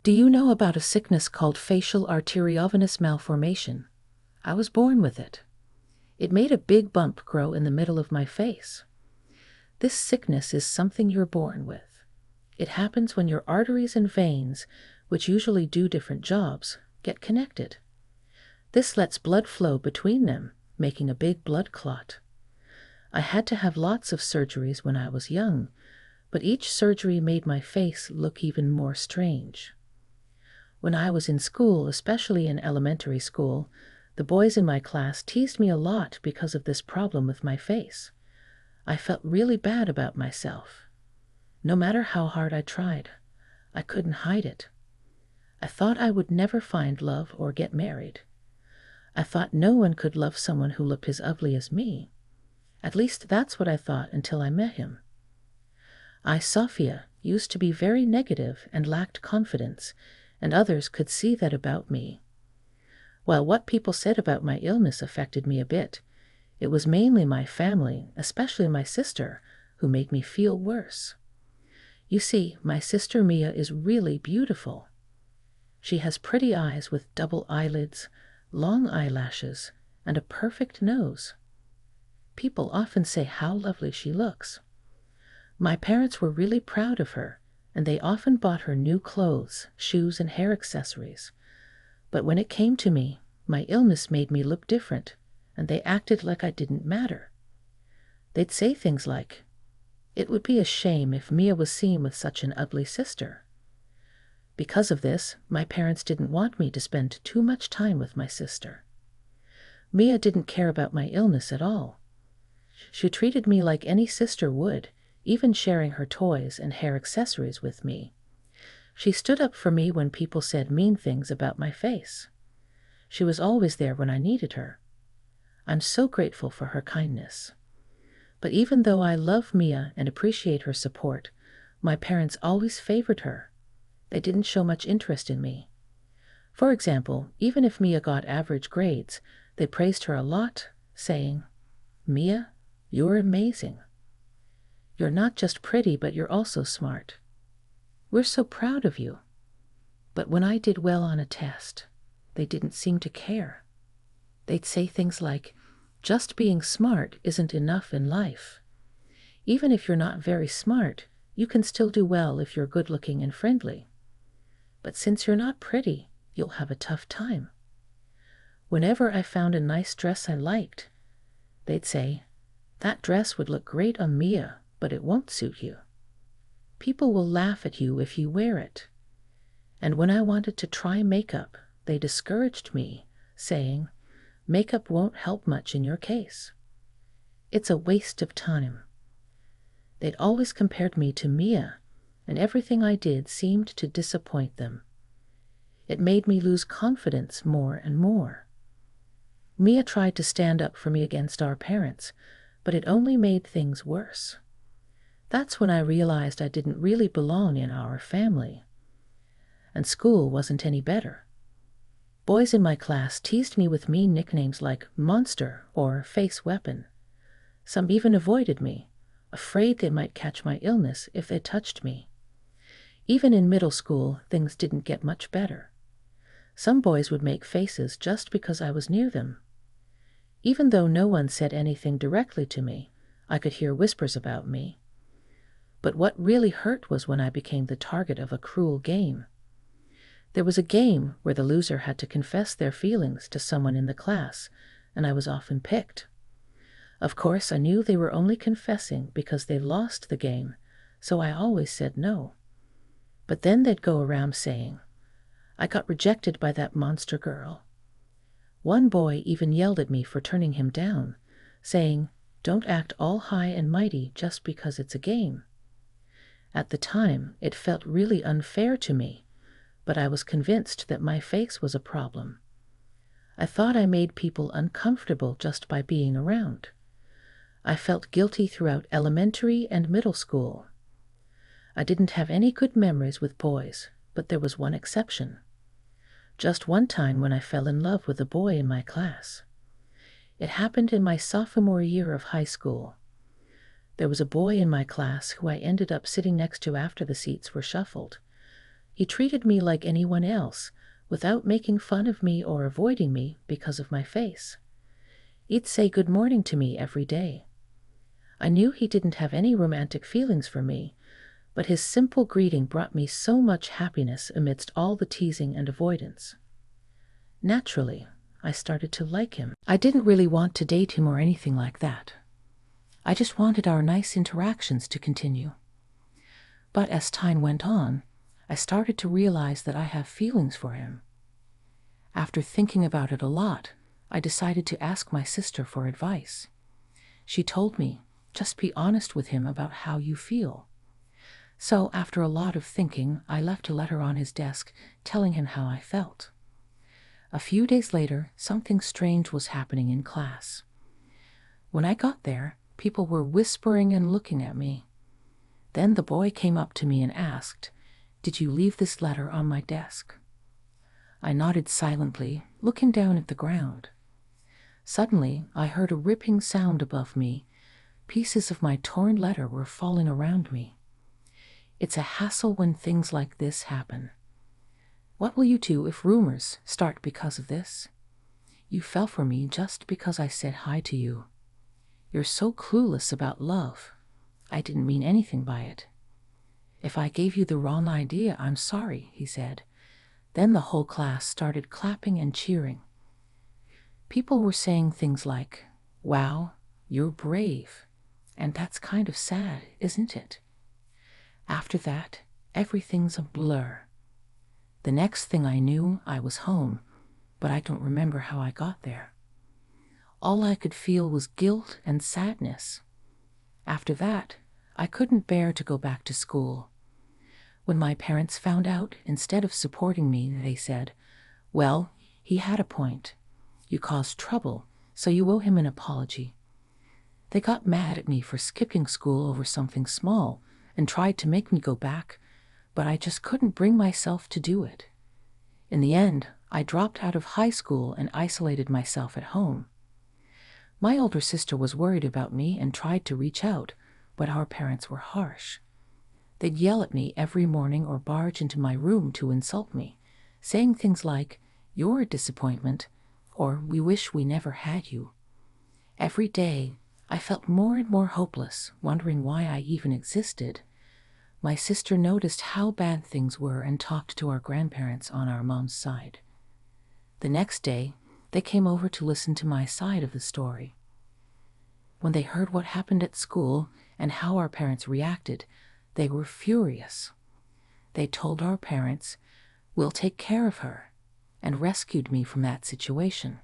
Do you know about a sickness called facial arteriovenous malformation? I was born with it. It made a big bump grow in the middle of my face. This sickness is something you're born with. It happens when your arteries and veins, which usually do different jobs, get connected. This lets blood flow between them, making a big blood clot. I had to have lots of surgeries when I was young, but each surgery made my face look even more strange. When I was in school, especially in elementary school, the boys in my class teased me a lot because of this problem with my face. I felt really bad about myself. No matter how hard I tried, I couldn't hide it. I thought I would never find love or get married. I thought no one could love someone who looked as ugly as me. At least that's what I thought until I met him. Sophia, used to be very negative and lacked confidence, and others could see that about me. While what people said about my illness affected me a bit, it was mainly my family, especially my sister, who made me feel worse. You see, my sister Mia is really beautiful. She has pretty eyes with double eyelids, long eyelashes, and a perfect nose. People often say how lovely she looks. My parents were really proud of her, and they often bought her new clothes, shoes, and hair accessories. But when it came to me, my illness made me look different, and they acted like I didn't matter. They'd say things like, "It would be a shame if Mia was seen with such an ugly sister." Because of this, my parents didn't want me to spend too much time with my sister. Mia didn't care about my illness at all. She treated me like any sister would, even sharing her toys and hair accessories with me. She stood up for me when people said mean things about my face. She was always there when I needed her. I'm so grateful for her kindness. But even though I love Mia and appreciate her support, my parents always favored her. They didn't show much interest in me. For example, even if Mia got average grades, they praised her a lot, saying, "Mia, you're amazing. You're not just pretty, but you're also smart. We're so proud of you." But when I did well on a test, they didn't seem to care. They'd say things like, "Just being smart isn't enough in life. Even if you're not very smart, you can still do well if you're good-looking and friendly. But since you're not pretty, you'll have a tough time." Whenever I found a nice dress I liked, they'd say, "That dress would look great on Mia, but it won't suit you. People will laugh at you if you wear it." And when I wanted to try makeup, they discouraged me, saying, "Makeup won't help much in your case. It's a waste of time." They'd always compared me to Mia, and everything I did seemed to disappoint them. It made me lose confidence more and more. Mia tried to stand up for me against our parents, but it only made things worse. That's when I realized I didn't really belong in our family. And school wasn't any better. Boys in my class teased me with mean nicknames like monster or face weapon. Some even avoided me, afraid they might catch my illness if they touched me. Even in middle school, things didn't get much better. Some boys would make faces just because I was near them. Even though no one said anything directly to me, I could hear whispers about me. But what really hurt was when I became the target of a cruel game. There was a game where the loser had to confess their feelings to someone in the class, and I was often picked. Of course, I knew they were only confessing because they lost the game, so I always said no. But then they'd go around saying, "I got rejected by that monster girl." One boy even yelled at me for turning him down, saying, "Don't act all high and mighty just because it's a game." At the time, it felt really unfair to me, but I was convinced that my face was a problem. I thought I made people uncomfortable just by being around. I felt guilty throughout elementary and middle school. I didn't have any good memories with boys, but there was one exception. Just one time when I fell in love with a boy in my class. It happened in my sophomore year of high school. There was a boy in my class who I ended up sitting next to after the seats were shuffled. He treated me like anyone else, without making fun of me or avoiding me because of my face. He'd say good morning to me every day. I knew he didn't have any romantic feelings for me, but his simple greeting brought me so much happiness amidst all the teasing and avoidance. Naturally, I started to like him. I didn't really want to date him or anything like that. I just wanted our nice interactions to continue. But as time went on, I started to realize that I have feelings for him. After thinking about it a lot, I decided to ask my sister for advice. She told me, just be honest with him about how you feel. So after a lot of thinking, I left a letter on his desk telling him how I felt. A few days later, something strange was happening in class. When I got there, people were whispering and looking at me. Then the boy came up to me and asked, "Did you leave this letter on my desk?" I nodded silently, looking down at the ground. Suddenly, I heard a ripping sound above me. Pieces of my torn letter were falling around me. It's a hassle when things like this happen. What will you do if rumors start because of this? You fell for me just because I said hi to you. You're so clueless about love. I didn't mean anything by it. If I gave you the wrong idea, I'm sorry, he said. Then the whole class started clapping and cheering. People were saying things like, "Wow, you're brave." And that's kind of sad, isn't it? After that, everything's a blur. The next thing I knew, I was home, but I don't remember how I got there. All I could feel was guilt and sadness. After that, I couldn't bear to go back to school. When my parents found out, instead of supporting me, they said, "Well, he had a point. You caused trouble, so you owe him an apology." They got mad at me for skipping school over something small and tried to make me go back, but I just couldn't bring myself to do it. In the end, I dropped out of high school and isolated myself at home. My older sister was worried about me and tried to reach out, but our parents were harsh. They'd yell at me every morning or barge into my room to insult me, saying things like, "You're a disappointment," or "We wish we never had you." Every day, I felt more and more hopeless, wondering why I even existed. My sister noticed how bad things were and talked to our grandparents on our mom's side. The next day, they came over to listen to my side of the story. When they heard what happened at school and how our parents reacted, they were furious. They told our parents, "We'll take care of her," and rescued me from that situation.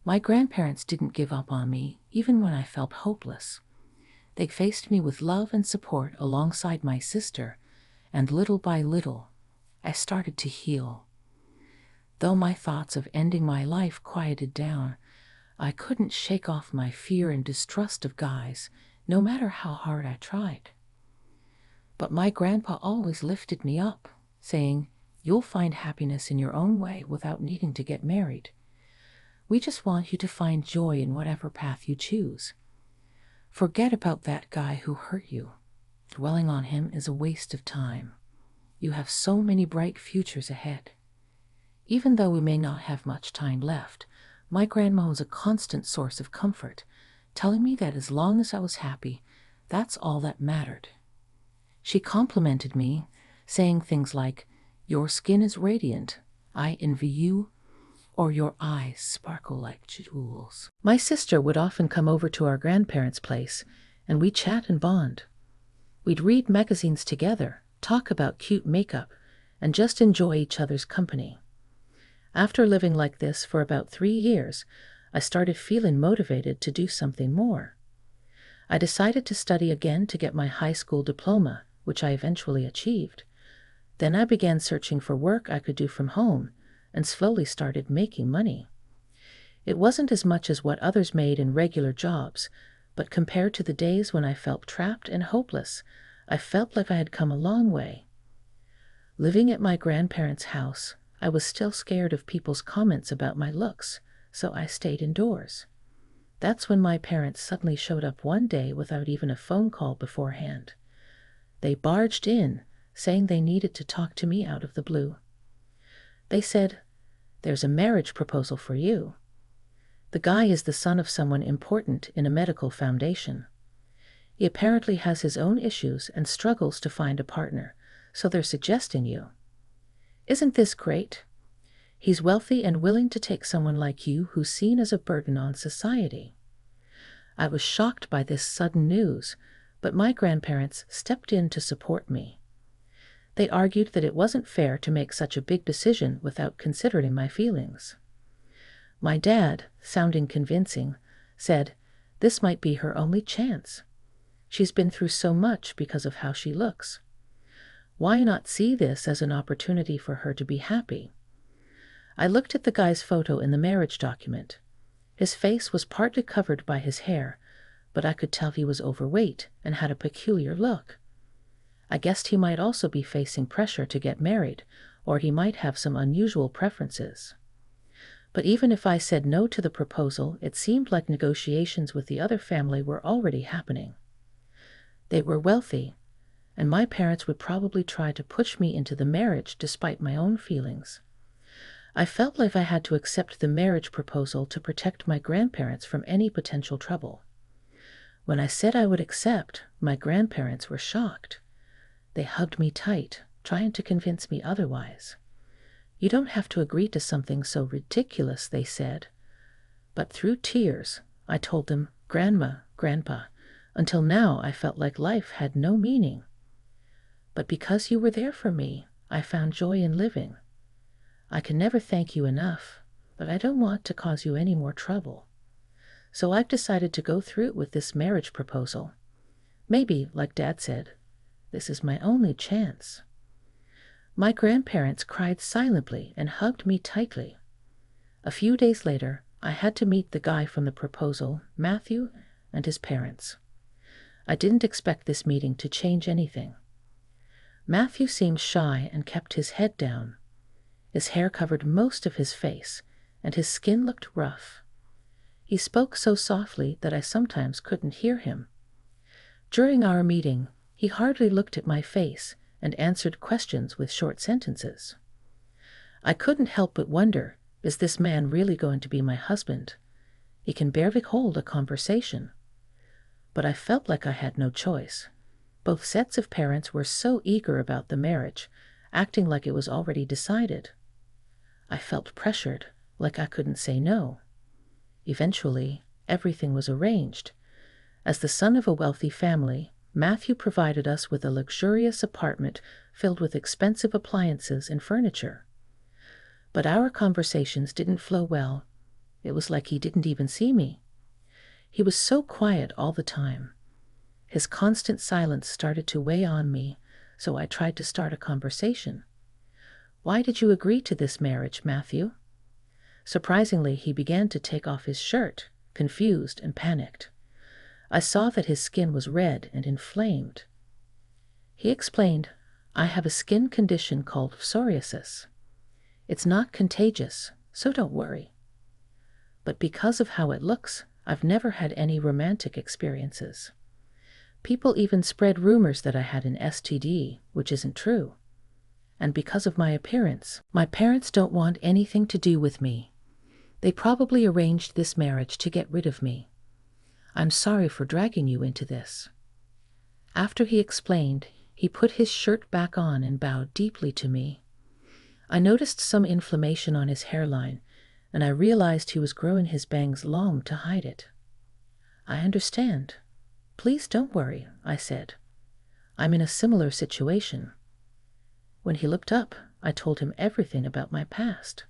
My grandparents didn't give up on me, even when I felt hopeless. They faced me with love and support alongside my sister, and little by little, I started to heal. Though my thoughts of ending my life quieted down, I couldn't shake off my fear and distrust of guys, no matter how hard I tried. But my grandpa always lifted me up, saying, "You'll find happiness in your own way without needing to get married. We just want you to find joy in whatever path you choose. Forget about that guy who hurt you. Dwelling on him is a waste of time. You have so many bright futures ahead." Even though we may not have much time left, my grandma was a constant source of comfort, telling me that as long as I was happy, that's all that mattered. She complimented me, saying things like, "Your skin is radiant, I envy you," or "Your eyes sparkle like jewels." My sister would often come over to our grandparents' place, and we'd chat and bond. We'd read magazines together, talk about cute makeup, and just enjoy each other's company. After living like this for about 3 years, I started feeling motivated to do something more. I decided to study again to get my high school diploma, which I eventually achieved. Then I began searching for work I could do from home, and slowly started making money. It wasn't as much as what others made in regular jobs, but compared to the days when I felt trapped and hopeless, I felt like I had come a long way. Living at my grandparents' house, I was still scared of people's comments about my looks, so I stayed indoors. That's when my parents suddenly showed up one day without even a phone call beforehand. They barged in, saying they needed to talk to me out of the blue. They said, "There's a marriage proposal for you." The guy is the son of someone important in a medical foundation. He apparently has his own issues and struggles to find a partner, so they're suggesting you. Isn't this great? He's wealthy and willing to take someone like you who's seen as a burden on society. I was shocked by this sudden news, but my grandparents stepped in to support me. They argued that it wasn't fair to make such a big decision without considering my feelings. My dad, sounding convincing, said this might be her only chance. She's been through so much because of how she looks. Why not see this as an opportunity for her to be happy? I looked at the guy's photo in the marriage document. His face was partly covered by his hair, but I could tell he was overweight and had a peculiar look. I guessed he might also be facing pressure to get married, or he might have some unusual preferences. But even if I said no to the proposal, it seemed like negotiations with the other family were already happening. They were wealthy, and my parents would probably try to push me into the marriage despite my own feelings. I felt like I had to accept the marriage proposal to protect my grandparents from any potential trouble. When I said I would accept, my grandparents were shocked. They hugged me tight, trying to convince me otherwise. "You don't have to agree to something so ridiculous," they said. But through tears, I told them, "Grandma, Grandpa, until now I felt like life had no meaning. But because you were there for me, I found joy in living. I can never thank you enough, but I don't want to cause you any more trouble. So I've decided to go through with this marriage proposal. Maybe, like Dad said, this is my only chance." My grandparents cried silently and hugged me tightly. A few days later, I had to meet the guy from the proposal, Matthew, and his parents. I didn't expect this meeting to change anything. Matthew seemed shy and kept his head down. His hair covered most of his face, and his skin looked rough. He spoke so softly that I sometimes couldn't hear him. During our meeting, he hardly looked at my face and answered questions with short sentences. I couldn't help but wonder, is this man really going to be my husband? He can barely hold a conversation. But I felt like I had no choice. Both sets of parents were so eager about the marriage, acting like it was already decided. I felt pressured, like I couldn't say no. Eventually, everything was arranged. As the son of a wealthy family, Matthew provided us with a luxurious apartment filled with expensive appliances and furniture. But our conversations didn't flow well. It was like he didn't even see me. He was so quiet all the time. His constant silence started to weigh on me, so I tried to start a conversation. "Why did you agree to this marriage, Matthew?" Surprisingly, he began to take off his shirt, confused and panicked. I saw that his skin was red and inflamed. He explained, "I have a skin condition called psoriasis. It's not contagious, so don't worry. But because of how it looks, I've never had any romantic experiences. People even spread rumors that I had an STD, which isn't true. And because of my appearance, my parents don't want anything to do with me. They probably arranged this marriage to get rid of me. I'm sorry for dragging you into this." After he explained, he put his shirt back on and bowed deeply to me. I noticed some inflammation on his hairline, and I realized he was growing his bangs long to hide it. "I understand. Please don't worry," I said. "I'm in a similar situation." When he looked up, I told him everything about my past.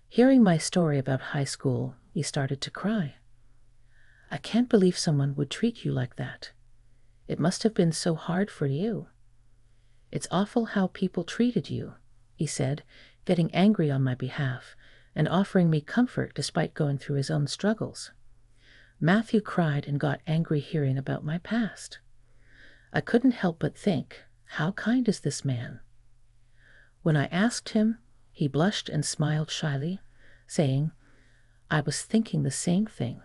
Hearing my story about high school, he started to cry. "I can't believe someone would treat you like that. It must have been so hard for you. It's awful how people treated you," he said, getting angry on my behalf and offering me comfort despite going through his own struggles. Matthew cried and got angry hearing about my past. I couldn't help but think, how kind is this man? When I asked him, he blushed and smiled shyly, saying, "I was thinking the same thing."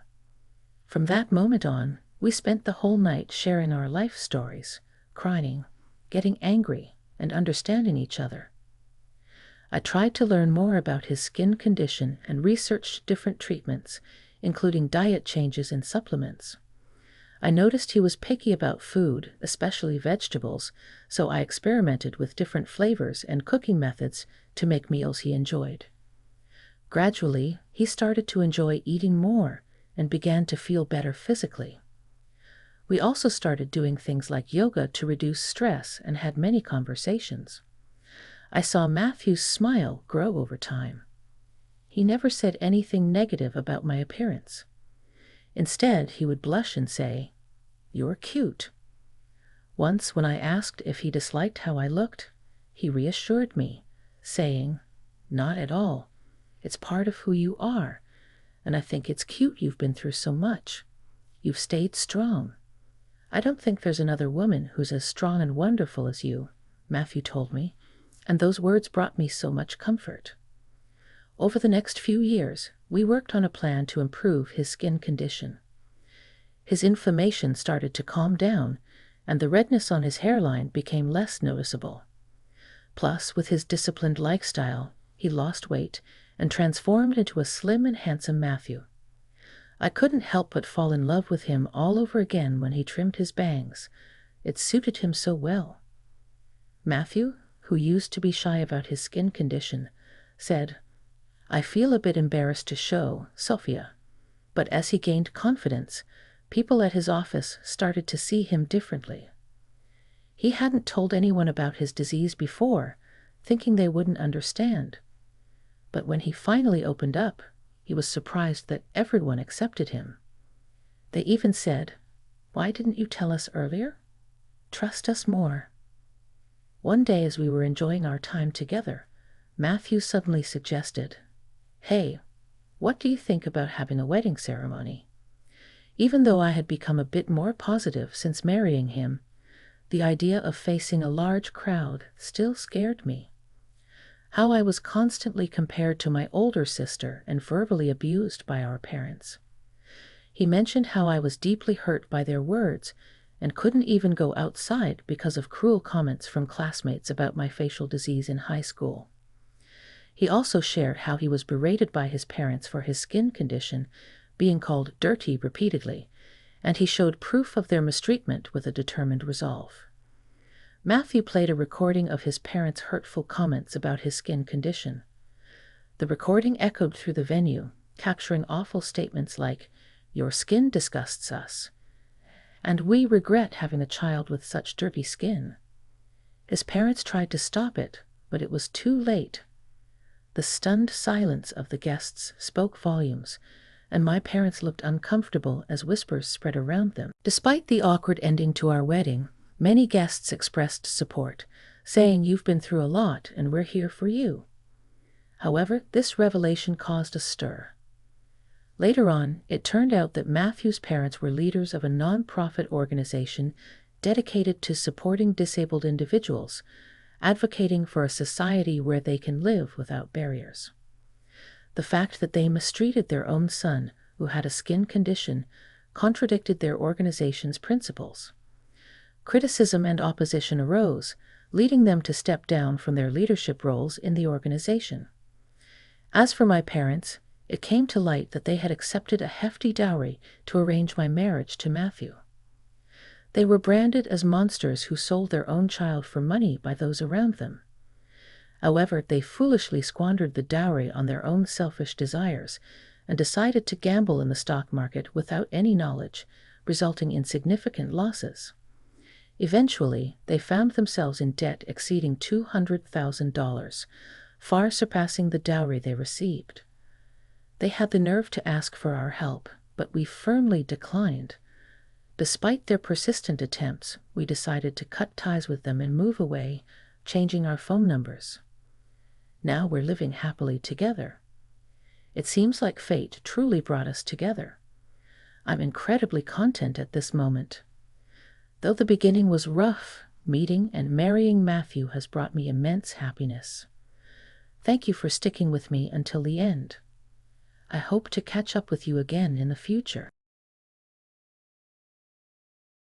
From that moment on, we spent the whole night sharing our life stories, crying, getting angry, and understanding each other. I tried to learn more about his skin condition and researched different treatments, including diet changes and supplements. I noticed he was picky about food, especially vegetables, so I experimented with different flavors and cooking methods to make meals he enjoyed. Gradually, he started to enjoy eating more and began to feel better physically. We also started doing things like yoga to reduce stress and had many conversations. I saw Matthew's smile grow over time. He never said anything negative about my appearance. Instead, he would blush and say, "You're cute." Once, when I asked if he disliked how I looked, he reassured me, saying, "Not at all. It's part of who you are, and I think it's cute you've been through so much. You've stayed strong. I don't think there's another woman who's as strong and wonderful as you," Matthew told me, and those words brought me so much comfort. Over the next few years, we worked on a plan to improve his skin condition. His inflammation started to calm down, and the redness on his hairline became less noticeable. Plus, with his disciplined lifestyle, he lost weight and transformed into a slim and handsome Matthew. I couldn't help but fall in love with him all over again when he trimmed his bangs. It suited him so well. Matthew, who used to be shy about his skin condition, said, "I feel a bit embarrassed to show Sophia," but as he gained confidence, people at his office started to see him differently. He hadn't told anyone about his disease before, thinking they wouldn't understand. But when he finally opened up, he was surprised that everyone accepted him. They even said, "Why didn't you tell us earlier? Trust us more." One day, as we were enjoying our time together, Matthew suddenly suggested, "Hey, what do you think about having a wedding ceremony?" Even though I had become a bit more positive since marrying him, the idea of facing a large crowd still scared me. How I was constantly compared to my older sister and verbally abused by our parents. He mentioned how I was deeply hurt by their words and couldn't even go outside because of cruel comments from classmates about my facial disease in high school. He also shared how he was berated by his parents for his skin condition, being called dirty repeatedly, and he showed proof of their mistreatment with a determined resolve. Matthew played a recording of his parents' hurtful comments about his skin condition. The recording echoed through the venue, capturing awful statements like, "Your skin disgusts us," and "We regret having a child with such dirty skin." His parents tried to stop it, but it was too late. The stunned silence of the guests spoke volumes, and my parents looked uncomfortable as whispers spread around them. Despite the awkward ending to our wedding, many guests expressed support, saying, "You've been through a lot and we're here for you." However, this revelation caused a stir. Later on, it turned out that Matthew's parents were leaders of a non-profit organization dedicated to supporting disabled individuals, advocating for a society where they can live without barriers. The fact that they mistreated their own son, who had a skin condition, contradicted their organization's principles. Criticism and opposition arose, leading them to step down from their leadership roles in the organization. As for my parents, it came to light that they had accepted a hefty dowry to arrange my marriage to Matthew. They were branded as monsters who sold their own child for money by those around them. However, they foolishly squandered the dowry on their own selfish desires and decided to gamble in the stock market without any knowledge, resulting in significant losses. Eventually, they found themselves in debt exceeding $200,000, far surpassing the dowry they received. They had the nerve to ask for our help, but we firmly declined. Despite their persistent attempts, we decided to cut ties with them and move away, changing our phone numbers. Now we're living happily together. It seems like fate truly brought us together. I'm incredibly content at this moment. Though the beginning was rough, meeting and marrying Matthew has brought me immense happiness. Thank you for sticking with me until the end. I hope to catch up with you again in the future.